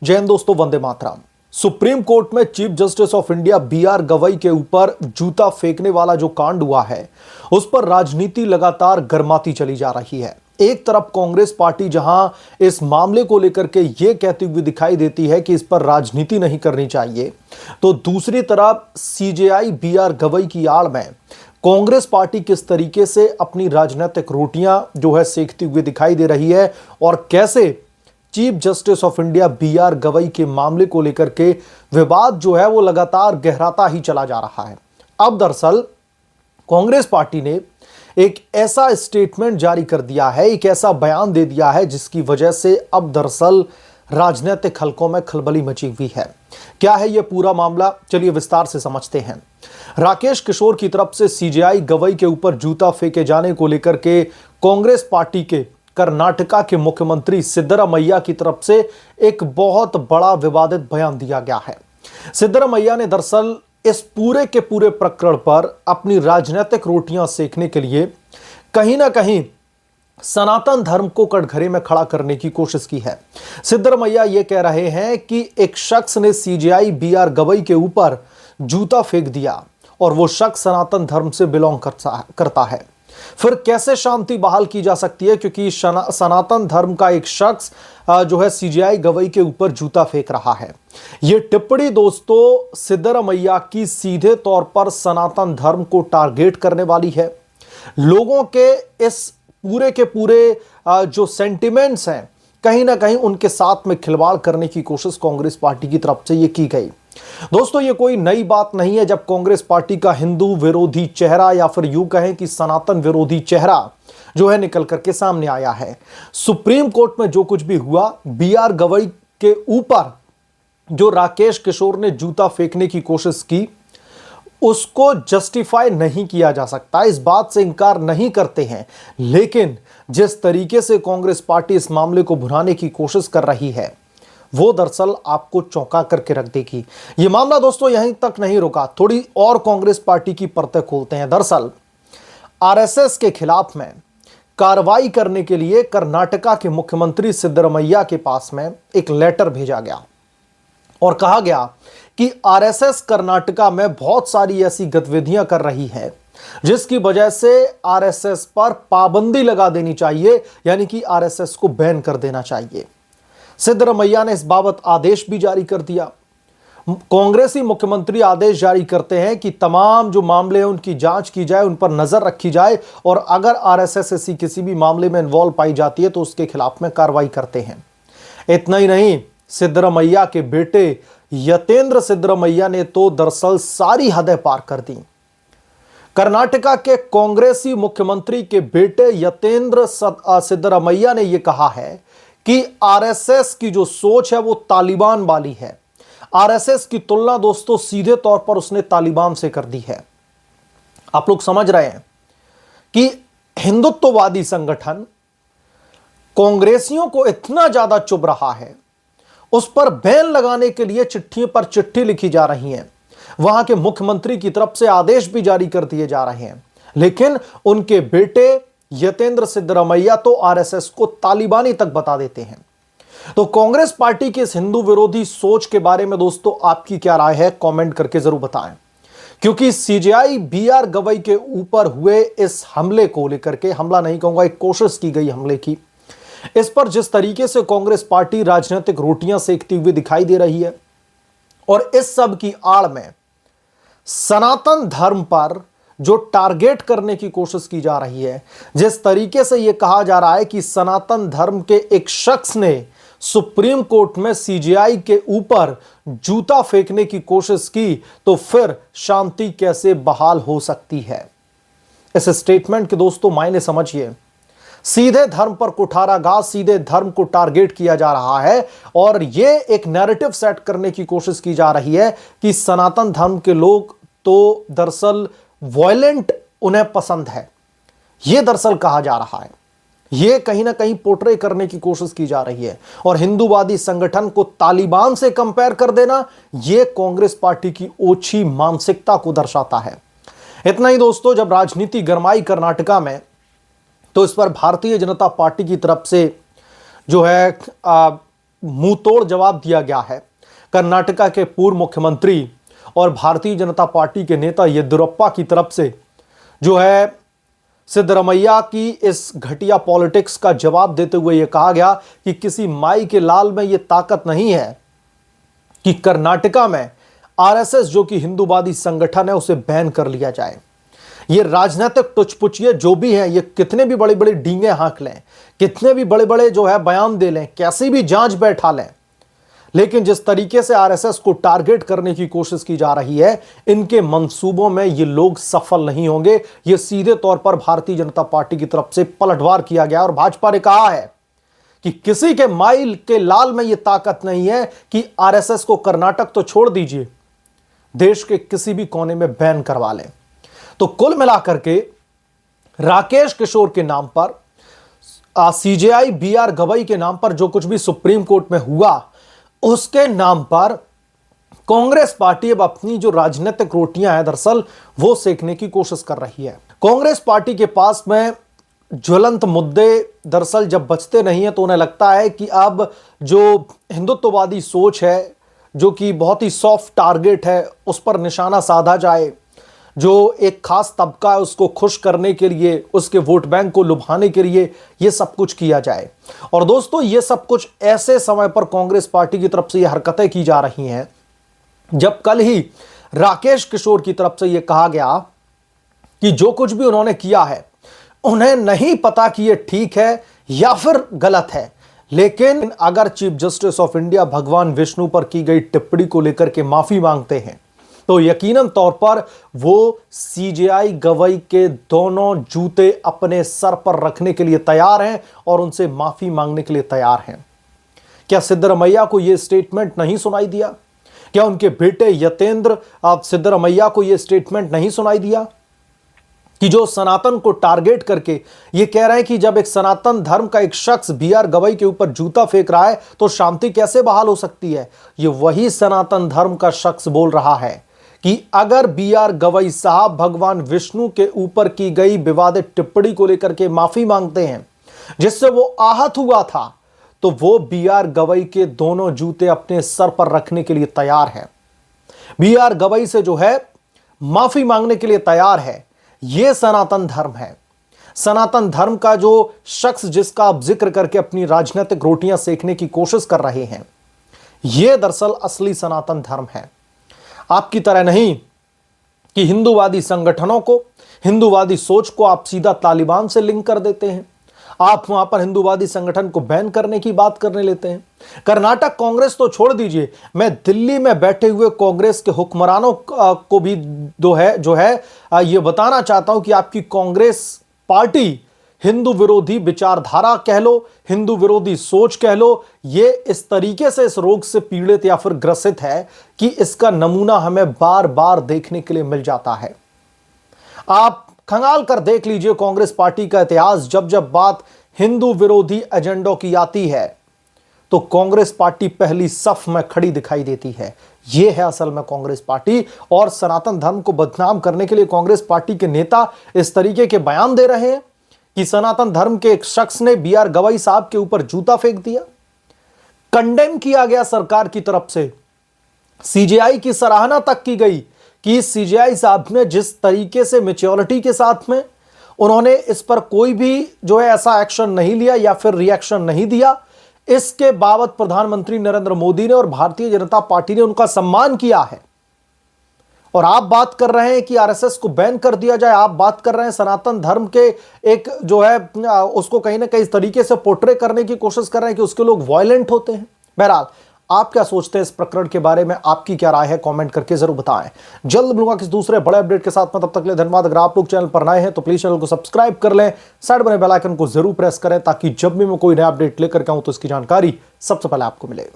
जय हिंद दोस्तों, वंदे मातरम। सुप्रीम कोर्ट में chief justice of India B R. Gavai के ऊपर जूता फेंकने वाला जो कांड हुआ है, उस पर राजनीति लगातार गर्माती चली जा रही है। एक तरफ कांग्रेस पार्टी जहां इस मामले को लेकर के यह कहती हुई दिखाई देती है कि इस पर राजनीति नहीं करनी चाहिए, तो दूसरी तरफ सीजेआई बी.आर. गवई की आड़ में कांग्रेस पार्टी किस तरीके से अपनी राजनीतिक रोटियां जो है सेकती हुई दिखाई दे रही है और कैसे chief justice of India B R. Gavai के मामले को लेकर के विवाद जो है वो लगातार गहराता ही चला जा रहा है। अब दरअसल कांग्रेस पार्टी ने एक ऐसा स्टेटमेंट जारी कर दिया है, एक ऐसा बयान दे दिया है जिसकी वजह से अब दरअसल राजनीतिक हलकों में खलबली मची हुई है। क्या है यह पूरा मामला, चलिए विस्तार से समझते हैं। राकेश किशोर की तरफ से सीजेआई गवई के ऊपर जूता फेंके जाने को लेकर के कांग्रेस पार्टी के कर्नाटका के मुख्यमंत्री सिद्धरामैया की तरफ से एक बहुत बड़ा विवादित बयान दिया गया है। सिद्धरामैया ने दरअसल इस पूरे के पूरे प्रकरण पर अपनी राजनीतिक रोटियां सेकने के लिए कहीं ना कहीं सनातन धर्म को कटघरे में खड़ा करने की कोशिश की है। सिद्धरामैया यह कह रहे हैं कि एक शख्स ने सीजेआई बी.आर. गवई के ऊपर जूता फेंक दिया और वो शख्स सनातन धर्म से बिलोंग करता है। फिर कैसे शांति बहाल की जा सकती है, क्योंकि सनातन धर्म का एक शख्स जो है सीजेआई गवई के ऊपर जूता फेंक रहा है। यह टिप्पणी दोस्तों सिद्धरामैया की सीधे तौर पर सनातन धर्म को टारगेट करने वाली है। लोगों के इस पूरे के पूरे जो सेंटिमेंट्स हैं, कहीं ना कहीं उनके साथ में खिलवाड़ करने की कोशिश कांग्रेस पार्टी की तरफ से यह की गई। दोस्तों ये कोई नई बात नहीं है जब कांग्रेस पार्टी का हिंदू विरोधी चेहरा या फिर यूं कहें कि सनातन विरोधी चेहरा जो है निकल करके सामने आया है। सुप्रीम कोर्ट में जो कुछ भी हुआ, बी.आर. गवई के ऊपर जो राकेश किशोर ने जूता फेंकने की कोशिश की, उसको जस्टिफाई नहीं किया जा सकता, इस बात से इंकार नहीं करते हैं। लेकिन जिस तरीके से कांग्रेस पार्टी इस मामले को भुनाने की कोशिश कर रही है, वो दरअसल आपको चौंका करके रख देगी। यह मामला दोस्तों यहीं तक नहीं रुका, थोड़ी और कांग्रेस पार्टी की परतें खोलते हैं। दरअसल आरएसएस के खिलाफ में कार्रवाई करने के लिए कर्नाटका के मुख्यमंत्री सिद्धरामैया के पास में एक लेटर भेजा गया और कहा गया कि आरएसएस कर्नाटका में बहुत सारी ऐसी गतिविधियां कर रही है जिसकी वजह से आरएसएस पर पाबंदी लगा देनी चाहिए, यानी कि आरएसएस को बैन कर देना चाहिए। सिद्धरामैया ने इस बाबत आदेश भी जारी कर दिया। कांग्रेसी मुख्यमंत्री आदेश जारी करते हैं कि तमाम जो मामले हैं उनकी जांच की जाए, उन पर नजर रखी जाए और अगर आरएसएस ऐसी किसी भी मामले में इन्वॉल्व पाई जाती है तो उसके खिलाफ में कार्रवाई करते हैं। इतना ही नहीं, सिद्धरामैया के बेटे यतेंद्र सिद्धरामैया ने तो दरअसल सारी हदें पार कर दी। कर्नाटका के कांग्रेसी मुख्यमंत्री के बेटे यतेंद्र सिद्धरामैया ने यह कहा है कि आरएसएस की जो सोच है वो तालिबान वाली है। आरएसएस की तुलना दोस्तों सीधे तौर पर उसने तालिबान से कर दी है। आप लोग समझ रहे हैं कि हिंदुत्ववादी संगठन कांग्रेसियों को इतना ज्यादा चुभ रहा है, उस पर बैन लगाने के लिए चिट्ठी पर चिट्ठी लिखी जा रही है, वहां के मुख्यमंत्री की तरफ से आदेश भी जारी कर दिए जा रहे हैं, लेकिन उनके बेटे यतेंद्र सिद्धरामैया तो आरएसएस को तालिबानी तक बता देते हैं। तो कांग्रेस पार्टी की इस हिंदू विरोधी सोच के बारे में दोस्तों आपकी क्या राय है, कमेंट करके जरूर बताएं। क्योंकि सीजेआई बी.आर. गवई के ऊपर हुए इस हमले को लेकर के, हमला नहीं कहूंगा, एक कोशिश की गई हमले की, इस पर जिस तरीके से कांग्रेस पार्टी राजनीतिक रोटियां सेकती हुई दिखाई दे रही है और इस सब की आड़ में सनातन धर्म पर जो टारगेट करने की कोशिश की जा रही है, जिस तरीके से यह कहा जा रहा है कि सनातन धर्म के एक शख्स ने सुप्रीम कोर्ट में सीजेआई के ऊपर जूता फेंकने की कोशिश की, तो फिर शांति कैसे बहाल हो सकती है। इस स्टेटमेंट के दोस्तों मायने समझिए। सीधे धर्म पर कुठाराघात, सीधे धर्म को टारगेट किया जा रहा है और यह एक नैरेटिव सेट करने की कोशिश की जा रही है कि सनातन धर्म के लोग तो दरअसल वॉयलेंट उन्हें पसंद है। यह दरअसल कहा जा रहा है, यह कहीं ना कहीं पोर्ट्रे करने की कोशिश की जा रही है और हिंदूवादी संगठन को तालिबान से कंपेयर कर देना, यह कांग्रेस पार्टी की ओछी मानसिकता को दर्शाता है। इतना ही दोस्तों, जब राजनीति गरमाई कर्नाटका में, तो इस पर भारतीय जनता पार्टी की तरफ से जो है मुंहतोड़ जवाब दिया गया है। कर्नाटका के पूर्व मुख्यमंत्री और भारतीय जनता पार्टी के नेता येदियुरप्पा की तरफ से जो है सिद्धरमैया की इस घटिया पॉलिटिक्स का जवाब देते हुए यह कहा गया कि किसी माई के लाल में यह ताकत नहीं है कि कर्नाटका में आरएसएस जो कि हिंदूवादी संगठन है उसे बैन कर लिया जाए। ये राजनीतिक टुचपुचिये जो भी हैं, ये कितने भी बड़े बड़े डींगे हाँक लें, कितने भी बड़े बड़े जो है बयान दे लें, कैसी भी जांच बैठा लें, लेकिन जिस तरीके से आरएसएस को टारगेट करने की कोशिश की जा रही है, इनके मंसूबों में ये लोग सफल नहीं होंगे। ये सीधे तौर पर भारतीय जनता पार्टी की तरफ से पलटवार किया गया और भाजपा ने कहा है कि किसी के माइल के लाल में यह ताकत नहीं है कि आरएसएस को कर्नाटक तो छोड़ दीजिए, देश के किसी भी कोने में बैन करवा लें। तो कुल मिलाकर के राकेश किशोर के नाम पर, सीजेआई बीआर गवई के नाम पर जो कुछ भी सुप्रीम कोर्ट में हुआ, उसके नाम पर कांग्रेस पार्टी अब अपनी जो राजनीतिक रोटियां हैं दरअसल वो सेकने की कोशिश कर रही है। कांग्रेस पार्टी के पास में ज्वलंत मुद्दे दरअसल जब बचते नहीं है तो उन्हें लगता है कि अब जो हिंदुत्ववादी सोच है, जो कि बहुत ही सॉफ्ट टारगेट है, उस पर निशाना साधा जाए। जो एक खास तबका है उसको खुश करने के लिए, उसके वोट बैंक को लुभाने के लिए ये सब कुछ किया जाए। और दोस्तों, ये सब कुछ ऐसे समय पर कांग्रेस पार्टी की तरफ से ये हरकतें की जा रही हैं जब कल ही राकेश किशोर की तरफ से यह कहा गया कि जो कुछ भी उन्होंने किया है उन्हें नहीं पता कि यह ठीक है या फिर गलत है, लेकिन अगर चीफ जस्टिस ऑफ इंडिया भगवान विष्णु पर की गई टिप्पणी को लेकर के माफी मांगते हैं तो यकीनन तौर पर वो सीजेआई गवई के दोनों जूते अपने सर पर रखने के लिए तैयार हैं और उनसे माफी मांगने के लिए तैयार हैं। क्या सिद्धरमैया को यह स्टेटमेंट नहीं सुनाई दिया? क्या उनके बेटे यतेंद्र सिद्धरमैया को यह स्टेटमेंट नहीं सुनाई दिया कि जो सनातन को टारगेट करके ये कह रहे हैं कि जब एक सनातन धर्म का एक शख्स बीआर गवई के ऊपर जूता फेंक रहा है तो शांति कैसे बहाल हो सकती है? ये वही सनातन धर्म का शख्स बोल रहा है कि अगर बीआर गवई साहब भगवान विष्णु के ऊपर की गई विवादित टिप्पणी को लेकर के माफी मांगते हैं जिससे वो आहत हुआ था, तो वो बीआर गवई के दोनों जूते अपने सर पर रखने के लिए तैयार है। बीआर गवई से जो है माफी मांगने के लिए तैयार है। यह सनातन धर्म है। सनातन धर्म का जो शख्स जिसका आप जिक्र करके अपनी राजनीतिक रोटियां सेकने की कोशिश कर रहे हैं, यह दरअसल असली सनातन धर्म है। आपकी तरह नहीं कि हिंदूवादी संगठनों को, हिंदूवादी सोच को आप सीधा तालिबान से लिंक कर देते हैं। आप वहां पर हिंदूवादी संगठन को बैन करने की बात करने लेते हैं। कर्नाटक कांग्रेस तो छोड़ दीजिए, मैं दिल्ली में बैठे हुए कांग्रेस के हुक्मरानों को भी जो है ये बताना चाहता हूं कि आपकी कांग्रेस पार्टी हिंदू विरोधी विचारधारा कह लो, हिंदू विरोधी सोच कह लो, ये इस तरीके से इस रोग से पीड़ित या फिर ग्रसित है कि इसका नमूना हमें बार बार देखने के लिए मिल जाता है। आप खंगाल कर देख लीजिए कांग्रेस पार्टी का इतिहास। जब जब बात हिंदू विरोधी एजेंडों की आती है तो कांग्रेस पार्टी पहली सफ में खड़ी दिखाई देती है। यह है असल में कांग्रेस पार्टी। और सनातन धर्म को बदनाम करने के लिए कांग्रेस पार्टी के नेता इस तरीके के बयान दे रहे हैं कि सनातन धर्म के एक शख्स ने बीआर गवई साहब के ऊपर जूता फेंक दिया। कंडेम किया गया सरकार की तरफ से। सीजेआई की सराहना तक की गई कि सीजेआई साहब ने जिस तरीके से मैच्योरिटी के साथ में उन्होंने इस पर कोई भी जो है ऐसा एक्शन नहीं लिया या फिर रिएक्शन नहीं दिया। इसके बाबत प्रधानमंत्री नरेंद्र मोदी ने और भारतीय जनता पार्टी ने उनका सम्मान किया है। और आप बात कर रहे हैं कि आरएसएस को बैन कर दिया जाए, आप बात कर रहे हैं सनातन धर्म के एक जो है उसको कहीं ना कहीं इस तरीके से पोर्ट्रे करने की कोशिश कर रहे हैं कि उसके लोग वायलेंट होते हैं। बहरहाल, आप क्या सोचते हैं इस प्रकरण के बारे में? आपकी क्या राय है? कमेंट करके जरूर बताएं। जल्द मिलूंगा किसी दूसरे बड़े अपडेट के साथ में, तब तक के लिए धन्यवाद। अगर आप लोग चैनल पर नए हैं तो प्लीज चैनल को सब्सक्राइब कर लें, साइड बने बेल आइकन को जरूर प्रेस करें ताकि जब भी मैं कोई नया अपडेट लेकर के आऊं तो इसकी जानकारी सबसे पहले आपको मिले।